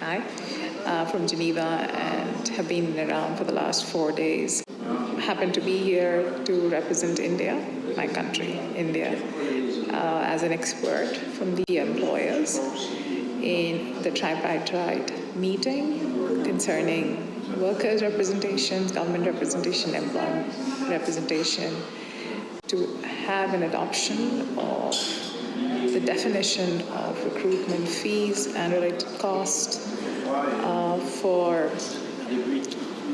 Hi, from Geneva, and have been around for the last 4 days. Happen to be here to represent India, my country, India, as an expert from the employers in the Tripartite meeting concerning workers' representations, government representation, employment representation, to have an adoption of the definition of recruitment fees and related costs for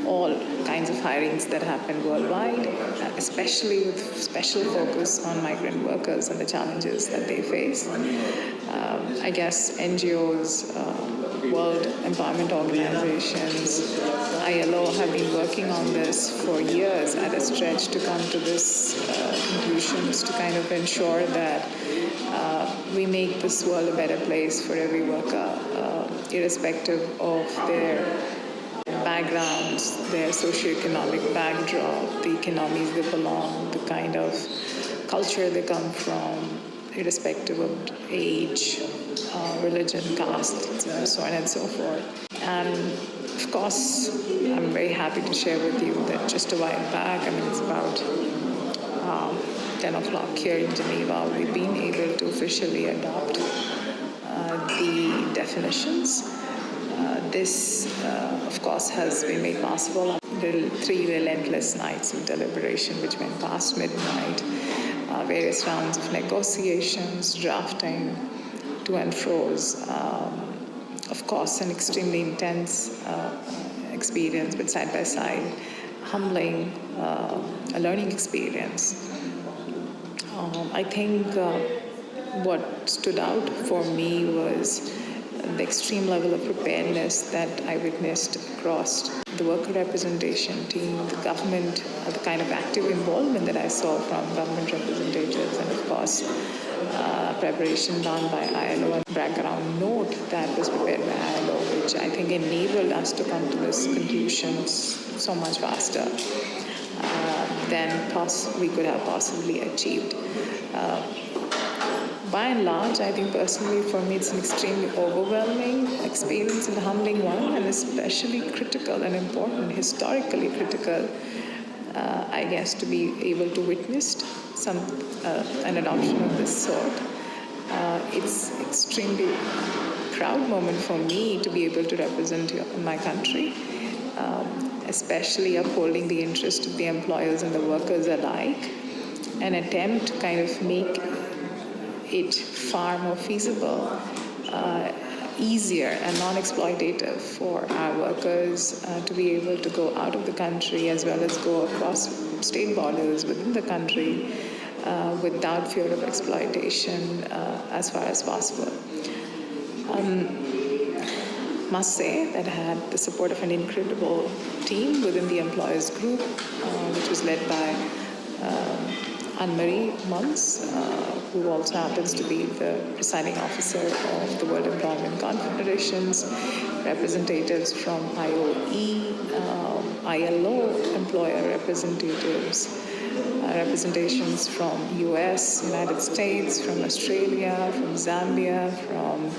all kinds of hirings that happen worldwide, especially with special focus on migrant workers and the challenges that they face. I guess NGOs, World Employment Organizations, ILO have been working on this for years at a stretch to come to this conclusions to kind of ensure that we make this world a better place for every worker, irrespective of their backgrounds, their socioeconomic backdrop, the economies they belong, the kind of culture they come from, irrespective of age, religion, caste, so on and so forth. And of course, I'm very happy to share with you that just a while back, it's about 10 o'clock here in Geneva, we've been able to officially adopt the definitions. This, of course, has been made possible after 3 relentless nights of deliberation, which went past midnight, various rounds of negotiations, drafting, to and fro's. Of course, an extremely intense experience, but side by side, humbling, a learning experience. I think what stood out for me was the extreme level of preparedness that I witnessed across the worker representation team, the government, the kind of active involvement that I saw from government representatives, and of course, preparation done by ILO and background note that was prepared by ILO, which I think enabled us to come to this conclusion so much faster than we could have possibly achieved. By and large, I think personally for me it's an extremely overwhelming experience and a humbling one, and especially critical and important, historically critical, I guess, to be able to witness an adoption of this sort. It's extremely proud moment for me to be able to represent my country, especially upholding the interest of the employers and the workers alike, an attempt to kind of make it far more feasible, easier and non-exploitative for our workers to be able to go out of the country as well as go across state borders within the country without fear of exploitation as far as possible. Must say that I had the support of an incredible team within the employers group, which was led by Anne-Marie Mons, who also happens to be the presiding officer of the World Employment Confederations, representatives from IOE, ILO employer representatives, representations from US, United States, from Australia, from Zambia, from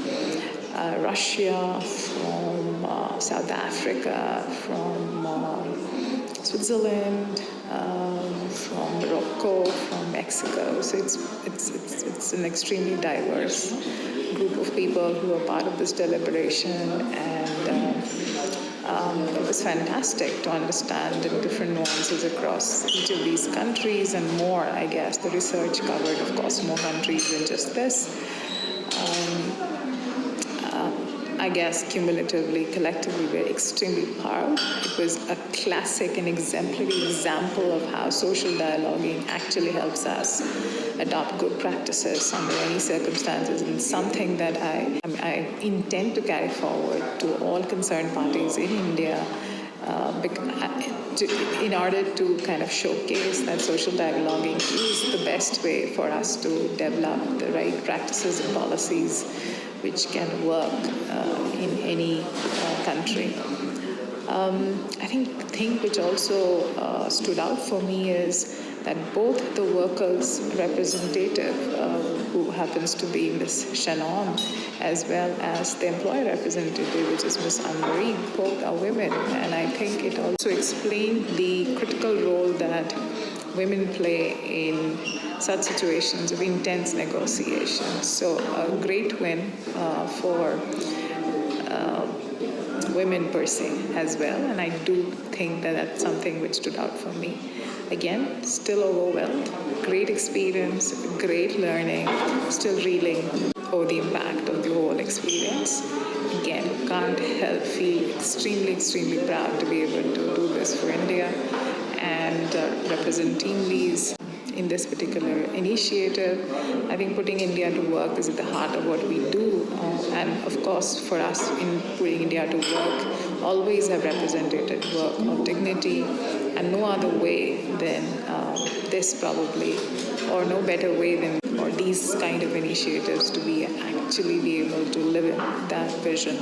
Russia, from South Africa, from Switzerland, from Morocco, from Mexico. So it's an extremely diverse group of people who are part of this deliberation, and it was fantastic to understand the different nuances across each of these countries and more. I guess the research covered, of course, more countries than just this. I guess cumulatively, collectively, we're extremely proud. It was a classic and exemplary example of how social dialoguing actually helps us adopt good practices under any circumstances, and something that I intend to carry forward to all concerned parties in India in order to kind of showcase that social dialoguing is the best way for us to develop the right practices and policies which can work in any country. I think the thing which also stood out for me is that both the workers' representative, who happens to be Ms. Shannon, as well as the employer representative, which is Ms. Anne-Marie, both are women. And I think it also explained the critical role that women play in such situations of intense negotiations. So a great win for women per se as well, and I do think that that's something which stood out for me. Again, still overwhelmed, great experience, great learning, still reeling over the impact of the whole experience. Again, can't help feel extremely proud to be able to do this for India and represent TeamLease in this particular initiative. I think putting India to work is at the heart of what we do. And of course, for us in putting India to work, always have represented work of dignity, and no other way than this probably, or no better way than for these kind of initiatives to be actually be able to live in that vision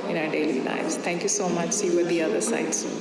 in our daily lives. Thank you so much. See you at the other side soon.